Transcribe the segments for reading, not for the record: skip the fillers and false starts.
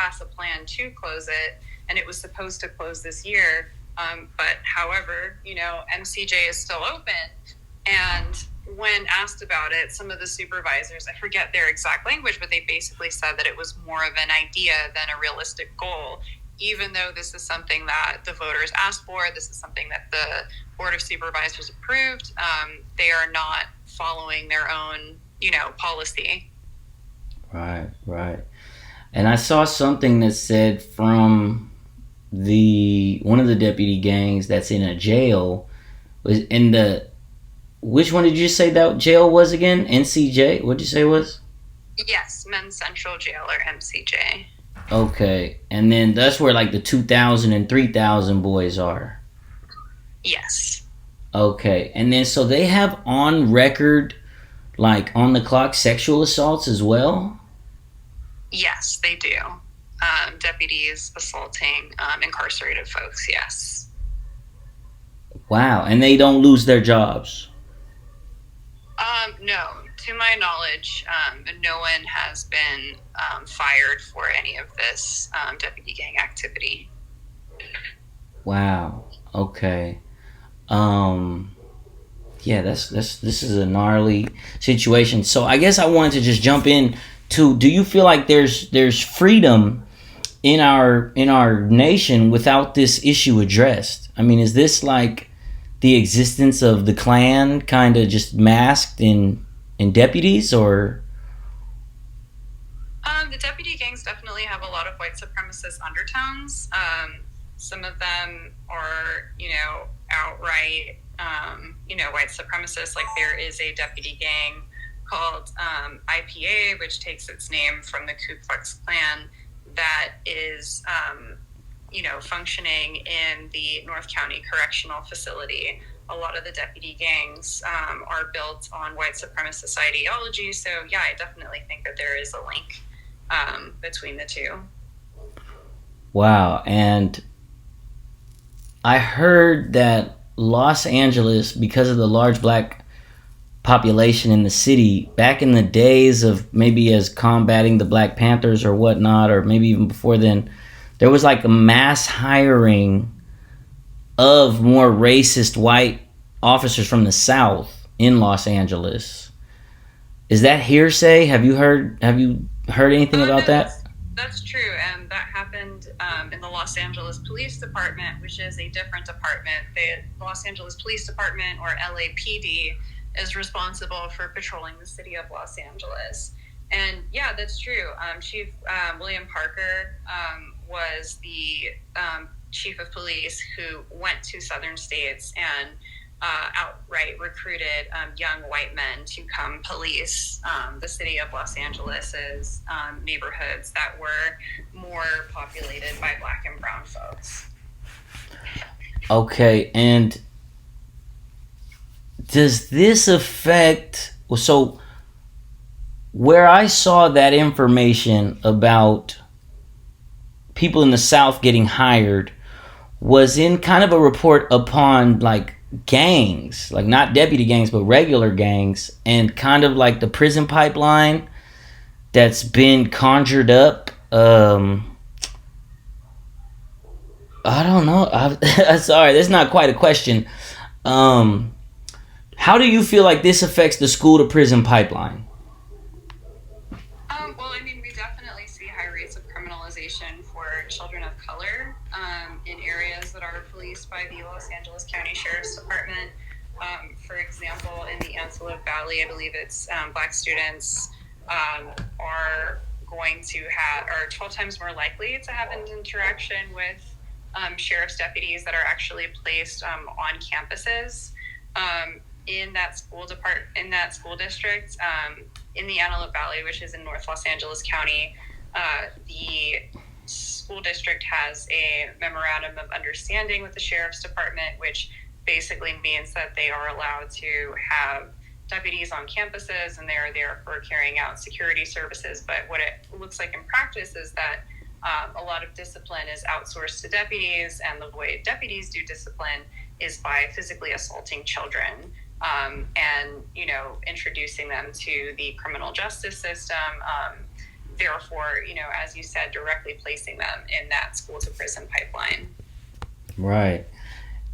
pass a plan to close it, and it was supposed to close this year. But however, MCJ is still open. And when asked about it, some of the supervisors, I forget their exact language, but they basically said that it was more of an idea than a realistic goal, even though this is something that the voters asked for. This is something that the Board of Supervisors approved. They are not following their own, policy. Right. And I saw something that said from the one of the deputy gangs that's in a jail was in the which one did you say that jail was again? NCJ? What did you say it was? Yes, Men's Central Jail, or MCJ. Okay. And then that's where like the 2,000 and 3,000 boys are. Yes. Okay. And then so they have on record, like on the clock, sexual assaults as well? Yes, they do. Deputies assaulting incarcerated folks, yes. Wow. And they don't lose their jobs. No, to my knowledge, no one has been fired for any of this deputy gang activity. Wow. Okay. Um yeah, this is a gnarly situation. So I guess I wanted to just jump in to, do you feel like there's freedom in our nation without this issue addressed? I mean, is this like the existence of the Klan kind of just masked in deputies, or? The deputy gangs definitely have a lot of white supremacist undertones. Some of them are, outright, white supremacists. Like, there is a deputy gang called IPA, which takes its name from the Ku Klux Klan, that is, functioning in the North County Correctional Facility. A lot of the deputy gangs are built on white supremacist ideology. So, yeah, I definitely think that there is a link between the two. Wow. And I heard that Los Angeles, because of the large black population in the city, back in the days of maybe as combating the Black Panthers or whatnot, or maybe even before then, there was like a mass hiring of more racist white officers from the South in Los Angeles. Is that hearsay? Have you heard anything about No, that? that's true, and that happened in the Los Angeles Police Department, which is a different department. The Los Angeles Police Department, or LAPD, is responsible for patrolling the city of Los Angeles. And yeah, that's true. Chief William Parker was the chief of police who went to southern states and outright recruited young white men to come police the city of Los Angeles's neighborhoods that were more populated by black and brown folks. Okay, and does this affect? So, where I saw that information about people in the South getting hired was in kind of a report upon like gangs, like not deputy gangs, but regular gangs, and kind of like the prison pipeline that's been conjured up. I don't know. Sorry, that's not quite a question. Um, how do you feel like this affects the school to prison pipeline? Well, I mean, we definitely see high rates of criminalization for children of color in areas that are policed by the Los Angeles County Sheriff's Department. For example, in the Antelope Valley, I believe it's black students are going to have, are 12 times more likely to have an interaction with sheriff's deputies that are actually placed on campuses. In that school district, in the Antelope Valley, which is in North Los Angeles County, the school district has a memorandum of understanding with the sheriff's department, which basically means that they are allowed to have deputies on campuses, and they're there for carrying out security services. But what it looks like in practice is that a lot of discipline is outsourced to deputies, and the way deputies do discipline is by physically assaulting children, and introducing them to the criminal justice system, therefore, as you said, directly placing them in that school to prison pipeline. Right.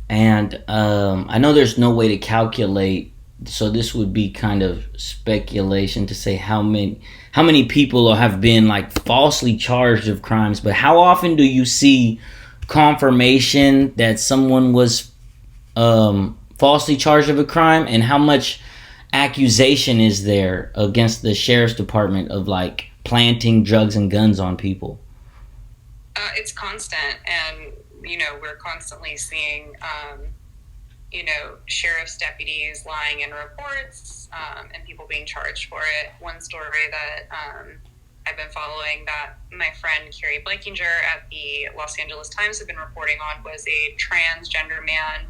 And I know there's no way to calculate, so this would be kind of speculation to say how many people have been like falsely charged of crimes. But how often do you see confirmation that someone was falsely charged of a crime, and how much accusation is there against the sheriff's department of like planting drugs and guns on people? It's constant, and we're constantly seeing sheriff's deputies lying in reports, and people being charged for it. One story that I've been following that my friend Carrie Blankinger at the Los Angeles Times have been reporting on was a transgender man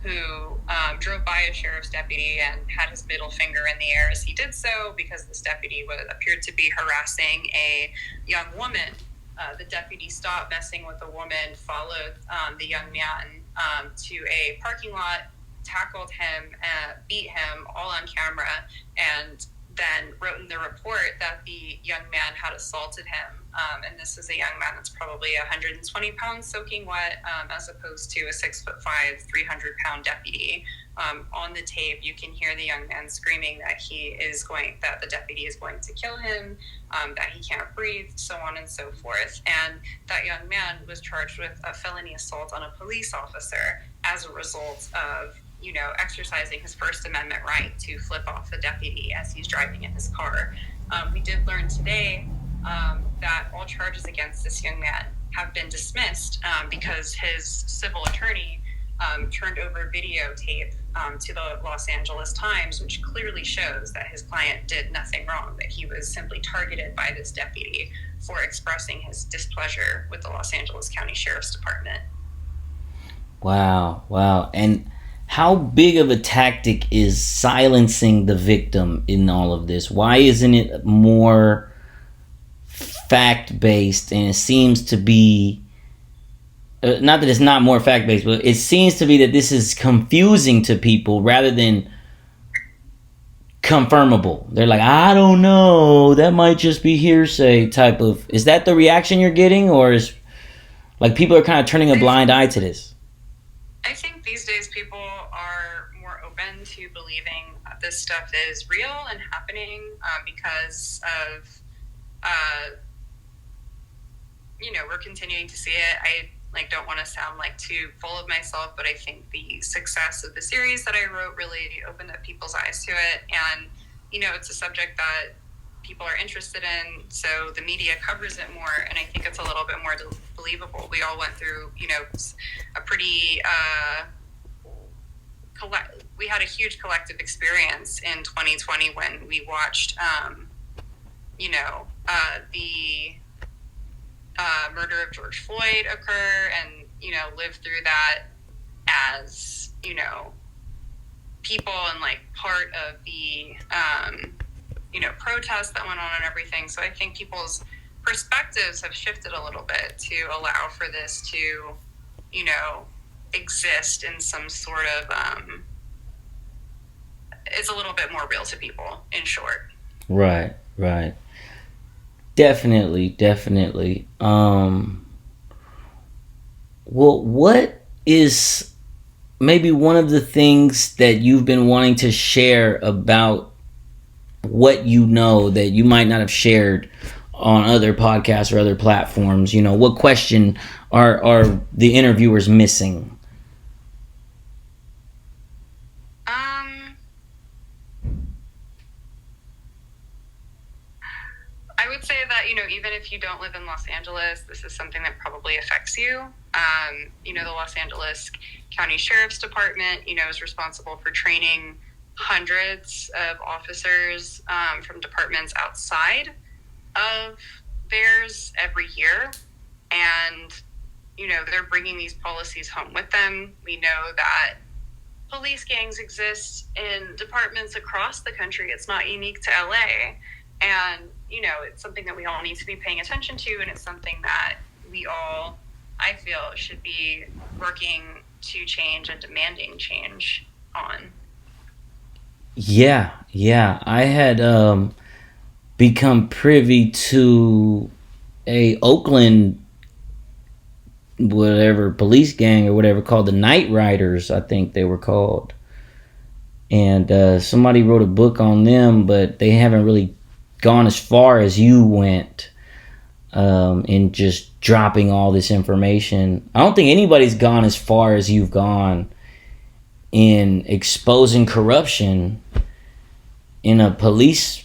who drove by a sheriff's deputy and had his middle finger in the air as he did so, because this deputy appeared to be harassing a young woman. The deputy stopped messing with the woman, followed the young man to a parking lot, tackled him, beat him all on camera, and then wrote in the report that the young man had assaulted him. And this is a young man that's probably 120 pounds soaking wet, as opposed to a 6'5", 300-pound deputy. On the tape, you can hear the young man screaming that that the deputy is going to kill him, that he can't breathe, so on and so forth. And that young man was charged with a felony assault on a police officer as a result of exercising his First Amendment right to flip off the deputy as he's driving in his car. We did learn today that all charges against this young man have been dismissed because his civil attorney turned over videotape to the Los Angeles Times, which clearly shows that his client did nothing wrong, that he was simply targeted by this deputy for expressing his displeasure with the Los Angeles County Sheriff's Department. Wow. And how big of a tactic is silencing the victim in all of this? Why isn't it more fact-based? And it seems to be, not that it's not more fact-based, but it seems to be that this is confusing to people rather than confirmable. They're like, I don't know, that might just be hearsay type of. Is that the reaction you're getting, or is like people are kind of turning a blind eye to this? I think these days people are more open to believing that this stuff is real and happening because of, we're continuing to see it. I don't want to sound too full of myself, but I think the success of the series that I wrote really opened up people's eyes to it. And, it's a subject that people are interested in, so the media covers it more, and I think it's a little bit more believable. We all went through, a pretty we had a huge collective experience in 2020 when we watched, the murder of George Floyd occur, and lived through that as people and part of the protests that went on and everything. So I think people's perspectives have shifted a little bit to allow for this to exist in some sort of it's a little bit more real to people, in short. Right. Definitely. Well, what is maybe one of the things that you've been wanting to share about what you know that you might not have shared on other podcasts or other platforms? What question are the interviewers missing? I would say that, even if you don't live in Los Angeles, this is something that probably affects you. The Los Angeles County Sheriff's Department, is responsible for training hundreds of officers from departments outside of theirs every year. And, they're bringing these policies home with them. We know that police gangs exist in departments across the country. It's not unique to LA. And, it's something that we all need to be paying attention to, and it's something that we all, I feel, should be working to change and demanding change on. Yeah. I had become privy to a Oakland whatever police gang or whatever called the Night Riders, I think they were called. And somebody wrote a book on them, but they haven't really gone as far as you went in just dropping all this information. I don't think anybody's gone as far as you've gone in exposing corruption in a police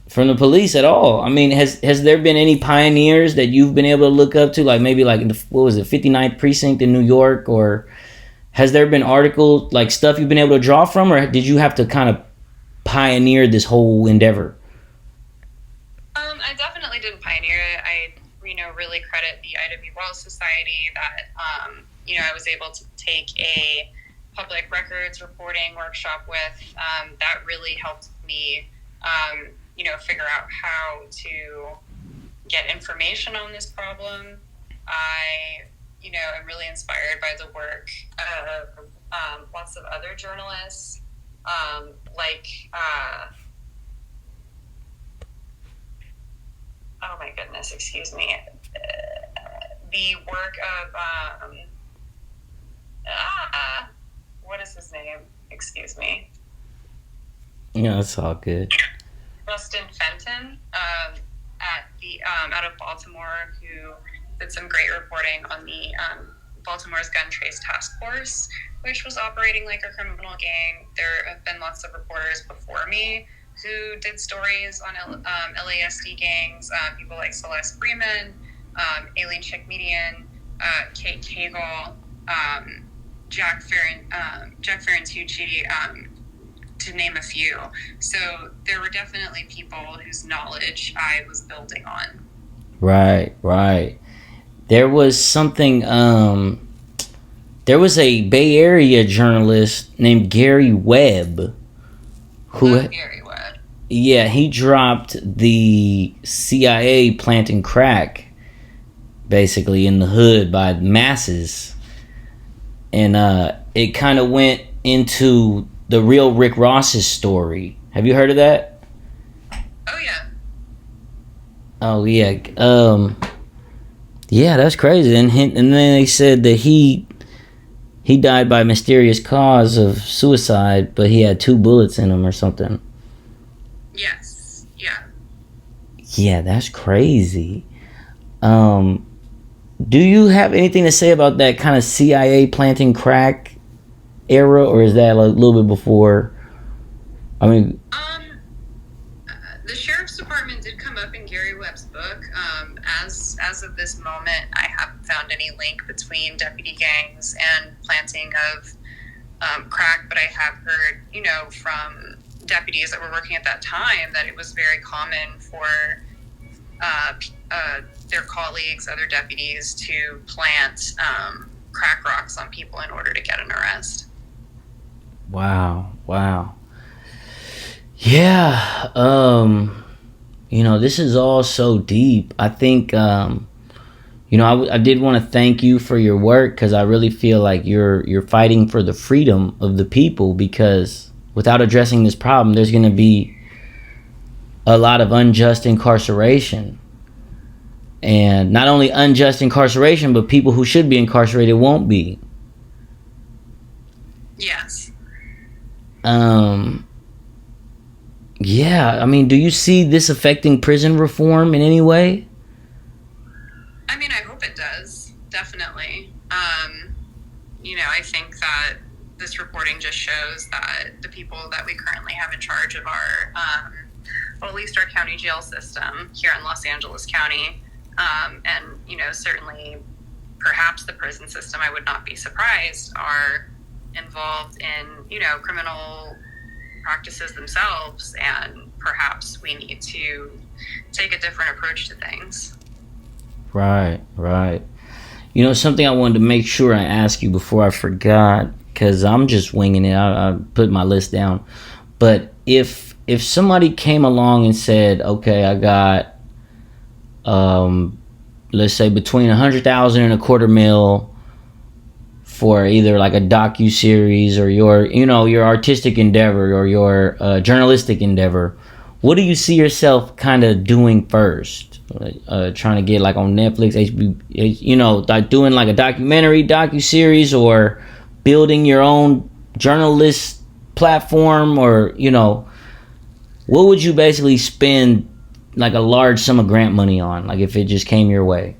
from the police at all. I mean, has there been any pioneers that you've been able to look up to, like maybe like in the, what was it, 59th precinct in New York, or has there been articles, like stuff you've been able to draw from, or did you have to kind of pioneer this whole endeavor? I definitely didn't pioneer it. I, really credit the I.W. Wells Society that, I was able to take a public records reporting workshop with. That really helped me, figure out how to get information on this problem. I, am really inspired by the work of lots of other journalists, oh my goodness, excuse me, the work of, what is his name? Excuse me. Yeah, that's all good. Justin Fenton, out of Baltimore, who did some great reporting on the Baltimore's Gun Trace Task Force, which was operating like a criminal gang. There have been lots of reporters before me who did stories on LASD gangs, people like Celeste Freeman, Aileen Chick-Median, Kate Cagle, Jack Ferentucci, to name a few. So there were definitely people whose knowledge I was building on. Right. There was something, there was a Bay Area journalist named Gary Webb Gary Webb. Yeah, he dropped the CIA planting crack basically in the hood by masses. And it kind of went into the real Rick Ross's story. Have you heard of that? Oh, yeah. Oh, yeah. Yeah, that's crazy. And then they said that he died by mysterious cause of suicide, but he had 2 bullets in him or something. Yes. Yeah. Yeah, that's crazy. Do you have anything to say about that kind of CIA planting crack era, or is that like a little bit before? I mean, the sheriff's department did come up in Gary Webb's book. As of this moment, I haven't found any link between deputy gangs and planting of crack, but I have heard, from deputies that were working at that time that it was very common for their colleagues, other deputies, to plant crack rocks on people in order to get an arrest. Wow. Yeah, this is all so deep. I think, I did want to thank you for your work, because I really feel like you're fighting for the freedom of the people, because without addressing this problem, there's going to be a lot of unjust incarceration. And not only unjust incarceration, but people who should be incarcerated won't be. Yes. Yeah, I mean, do you see this affecting prison reform in any way? I mean, I hope it does, definitely. I think that this reporting just shows that the people that we currently have in charge of our, at least our county jail system here in Los Angeles County, and, certainly perhaps the prison system, I would not be surprised, are involved in, criminal practices themselves, and perhaps we need to take a different approach to things. Right. Something I wanted to make sure I ask you before I forgot, because I'm just winging it. I put my list down. But if somebody came along and said, okay, I got, let's say between $100,000 and $250,000 for either like a docu-series or your artistic endeavor or your journalistic endeavor, what do you see yourself kind of doing first? Trying to get like on Netflix, HBO, like doing like a documentary, docu-series, or building your own journalist platform, or what would you basically spend like a large sum of grant money on, like if it just came your way?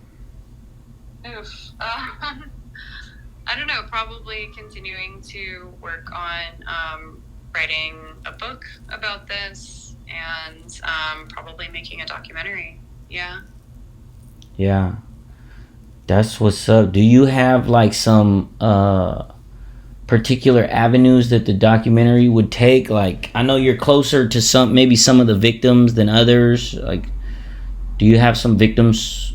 Oof. I don't know. Probably continuing to work on writing a book about this, and probably making a documentary. Yeah. Yeah, that's what's up. Do you have like some particular avenues that the documentary would take? Like, I know you're closer to maybe some of the victims than others. Like, do you have some victims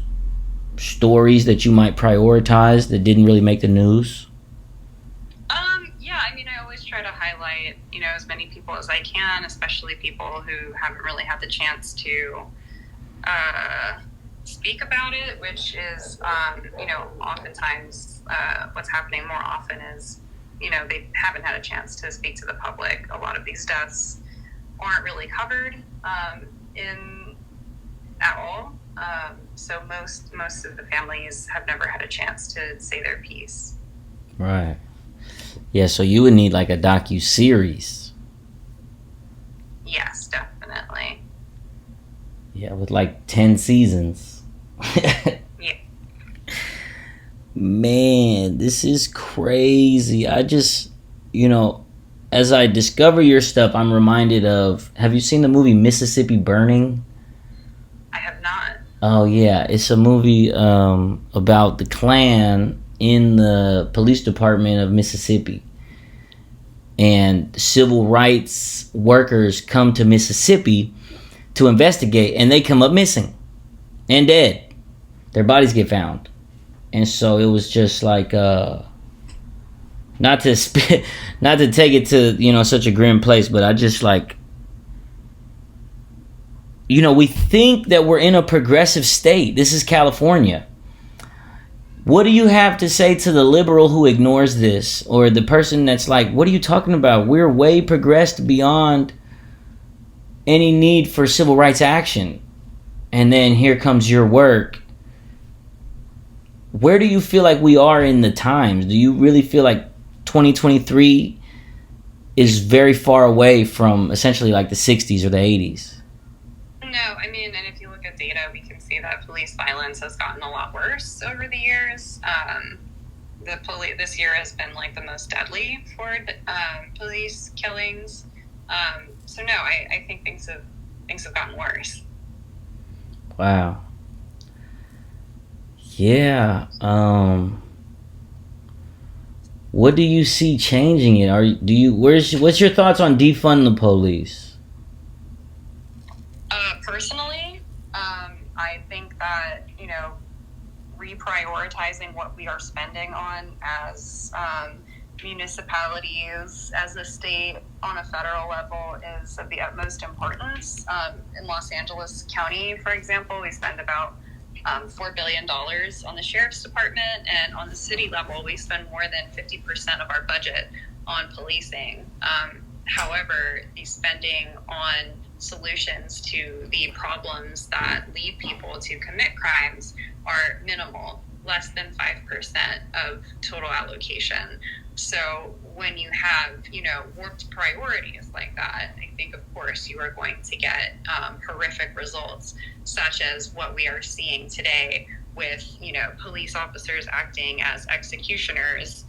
stories that you might prioritize that didn't really make the news? Yeah, I mean, I always try to highlight, as many people as I can, especially people who haven't really had the chance to speak about it, which is, oftentimes what's happening more often is, they haven't had a chance to speak to the public. A lot of these deaths aren't really covered in at all. So most of the families have never had a chance to say their piece. Right. Yeah, so you would need like a docu-series. Yes, definitely. Yeah, with like 10 seasons. Yeah. Man, this is crazy. I just, as I discover your stuff, I'm reminded of, have you seen the movie Mississippi Burning? I have not. Oh, yeah. It's a movie about the Klan in the police department of Mississippi. And civil rights workers come to Mississippi to investigate, and they come up missing and dead. Their bodies get found. And so it was just like, not to take it to, such a grim place, but I just like, we think that we're in a progressive state. This is California. What do you have to say to the liberal who ignores this, or the person that's like, what are you talking about? We're way progressed beyond any need for civil rights action. And then here comes your work. Where do you feel like we are in the times? Do you really feel like 2023 is very far away from essentially like the 60s or the 80s? No, I mean, and if you look at data, we can see that police violence has gotten a lot worse over the years. This year has been like the most deadly for police killings. So no, I think things have gotten worse. Wow. Yeah. What do you see changing it? What's your thoughts on defund the police? Personally, I think that, reprioritizing what we are spending on as municipalities, as a state, on a federal level is of the utmost importance. In Los Angeles County, for example, we spend about $4 billion on the sheriff's department, and on the city level, we spend more than 50% of our budget on policing. However, the spending on solutions to the problems that lead people to commit crimes are minimal, less than 5% of total allocation. So when you have, warped priorities like that, I think, of course, you are going to get horrific results, such as what we are seeing today with, police officers acting as executioners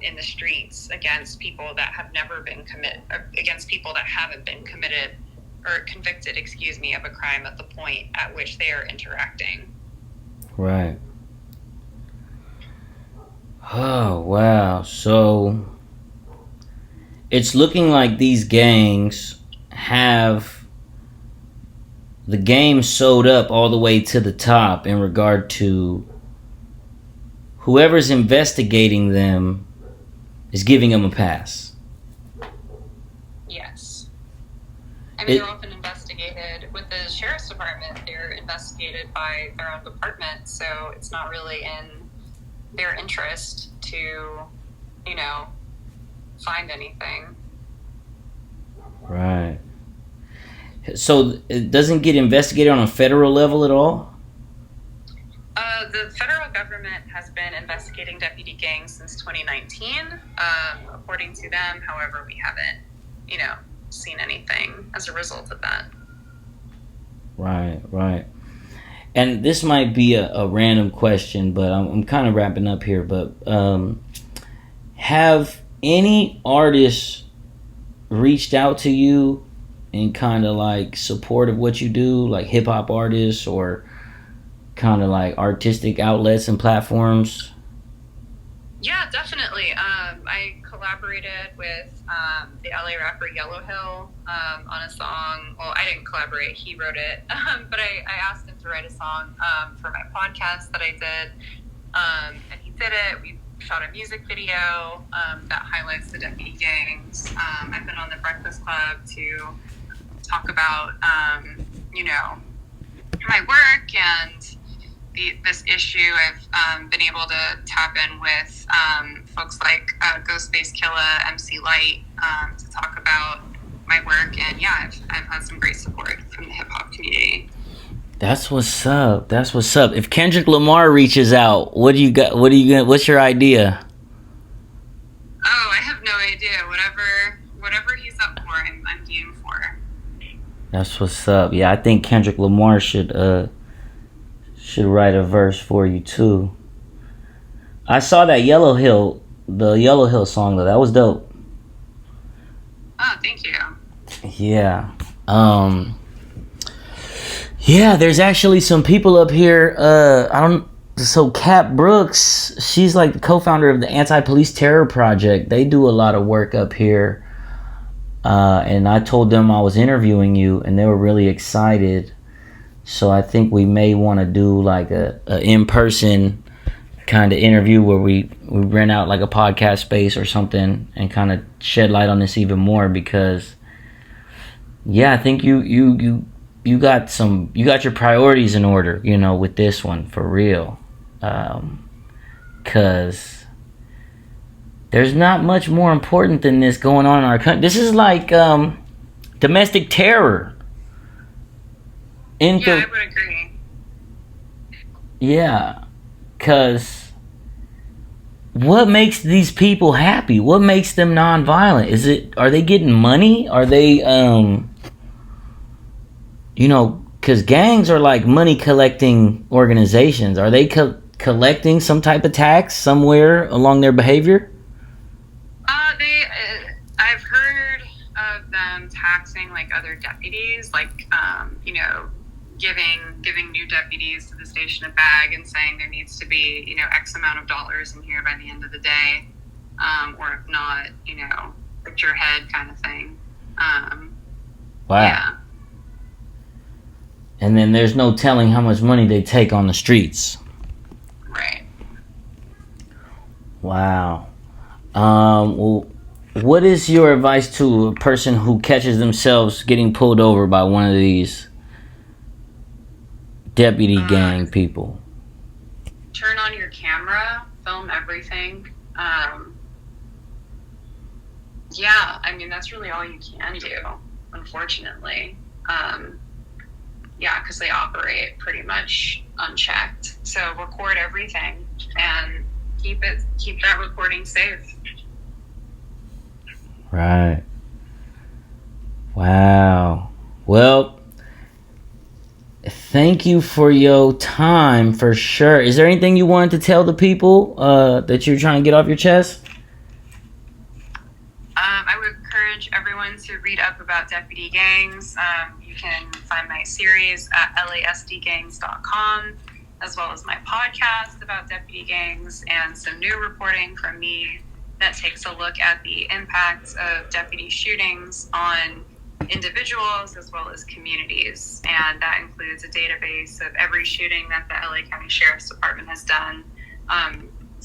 in the streets against people that have never been against people that haven't been committed or convicted, of a crime at the point at which they are interacting. Right. Oh, wow. So it's looking like these gangs have the game sewed up all the way to the top in regard to whoever's investigating them is giving them a pass. Yes. I mean, they're often investigated with the sheriff's department. They're investigated by their own department, so it's not really in their interest to you know, find anything. Right. So it doesn't get investigated on a federal level at all? The federal government has been investigating deputy gangs since 2019. According to them, however, we haven't, you know, seen anything as a result of that. Right, right. And this might be a random question, but I'm kind of wrapping up here. But have any artists reached out to you and kind of like support of what you do, like hip hop artists or kind of like artistic outlets and platforms? Yeah, definitely. I collaborated with the LA rapper Yellow Hill on a song. Well, I didn't collaborate; he wrote it. But I asked him to write a song for my podcast that I did, and he did it. We shot a music video that highlights the deputy gangs. I've been on the Breakfast Club to talk about, you know, my work and this issue. I've been able to tap in with folks like Ghostface Killah, MC Light, to talk about my work. And yeah, I've had some great support from the hip hop community. That's what's up. That's what's up. If Kendrick Lamar reaches out, what do you got? What's your idea? Oh, I have no idea. Whatever he's up for, I'm game for. That's what's up. Yeah, I think Kendrick Lamar should write a verse for you too. I saw that the Yellow Hill song though. That was dope. Oh, thank you. Yeah. Yeah, there's actually some people up here. So Kat Brooks, she's like the co-founder of the Anti-Police Terror Project. They do a lot of work up here. And I told them I was interviewing you, and they were really excited. So I think we may want to do like a in-person kind of interview where we rent out like a podcast space or something and kind of shed light on this even more, because yeah, I think you got your priorities in order, you know, with this one for real. 'Cause there's not much more important than this going on in our country. This is like domestic terror. Yeah, I would agree. Yeah, because what makes these people happy? What makes them nonviolent? Are they getting money? Are they, you know, because gangs are like money collecting organizations. Are they collecting some type of tax somewhere along their behavior? I've heard of them taxing like other deputies, like you know, giving new deputies to the station a bag and saying there needs to be, you know, X amount of dollars in here by the end of the day, or if not, you know, put your head kind of thing. Wow. Yeah. And then there's no telling how much money they take on the streets. Right. Wow. Well, what is your advice to a person who catches themselves getting pulled over by one of these deputy gang people? Turn on your camera, film everything. Yeah, I mean, that's really all you can do, unfortunately. Yeah, because they operate pretty much unchecked. So record everything and keep that recording safe. Right. Wow. Well, thank you for your time for sure. Is there anything you wanted to tell the people that you're trying to get off your chest? I would encourage everyone to read up about deputy gangs. You can find my series at lasdgangs.com, as well as my podcast about deputy gangs and some new reporting from me that takes a look at the impacts of deputy shootings on individuals as well as communities. And that includes a database of every shooting that the LA County Sheriff's Department has done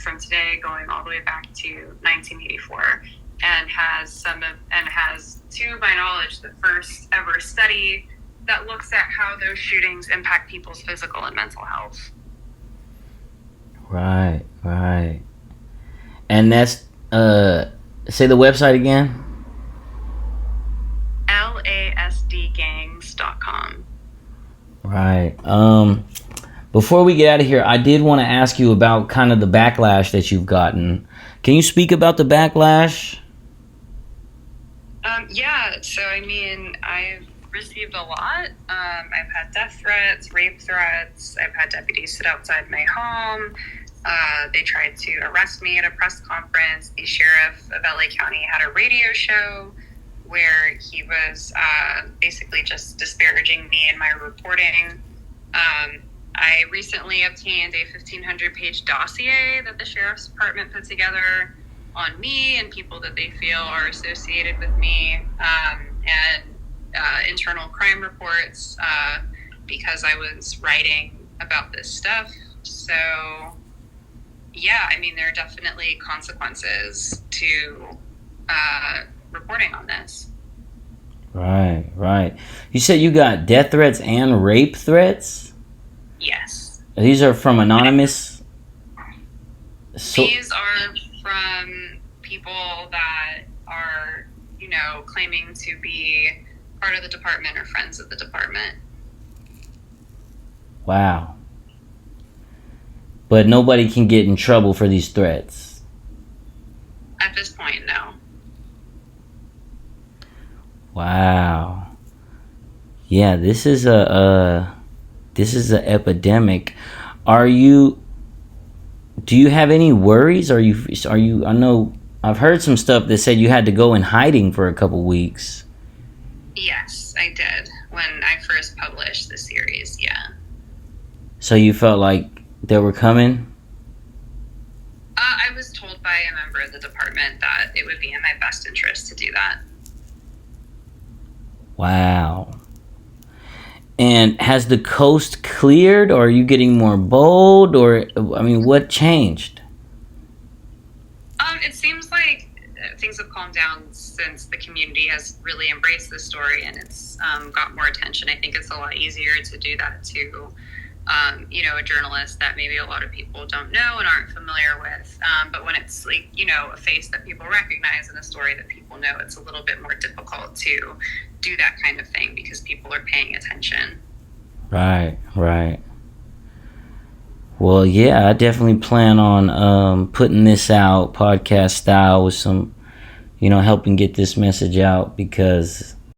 from today going all the way back to 1984. And has to my knowledge, the first ever study that looks at how those shootings impact people's physical and mental health. Right. And that's Say the website again. LASDgangs.com. Right. Before we get out of here, I did want to ask you about kind of the backlash that you've gotten. Can you speak about the backlash? Yeah, so I mean, I've received a lot. I've had death threats, rape threats. I've had deputies sit outside my home. They tried to arrest me at a press conference. The sheriff of LA County had a radio show where he was basically just disparaging me and my reporting. I recently obtained a 1,500-page dossier that the sheriff's department put together on me and people that they feel are associated with me, and internal crime reports because I was writing about this stuff. So, yeah, I mean, there are definitely consequences to reporting on this. Right. You said you got death threats and rape threats? Yes. These are from anonymous? These are from people that are, claiming to be part of the department or friends of the department. Wow. But nobody can get in trouble for these threats? At this point, no. Wow. Yeah, this is a epidemic. Do you have any worries? Are you I know I've heard some stuff that said you had to go in hiding for a couple weeks. Yes, I did when I first published the series, yeah. So you felt like they were coming? I was told by a member of the department that it would be in my best interest to do that. Wow. And has the coast cleared, or are you getting more bold, or, I mean, what changed? It seems like things have calmed down since the community has really embraced this story and it's got more attention. I think it's a lot easier to do that to, a journalist that maybe a lot of people don't know and aren't familiar with. But when it's like, a face that people recognize and a story that people know, it's a little bit more difficult to do that kind of thing because people are paying attention. Right. Well, yeah, I definitely plan on putting this out podcast style with some, helping get this message out, because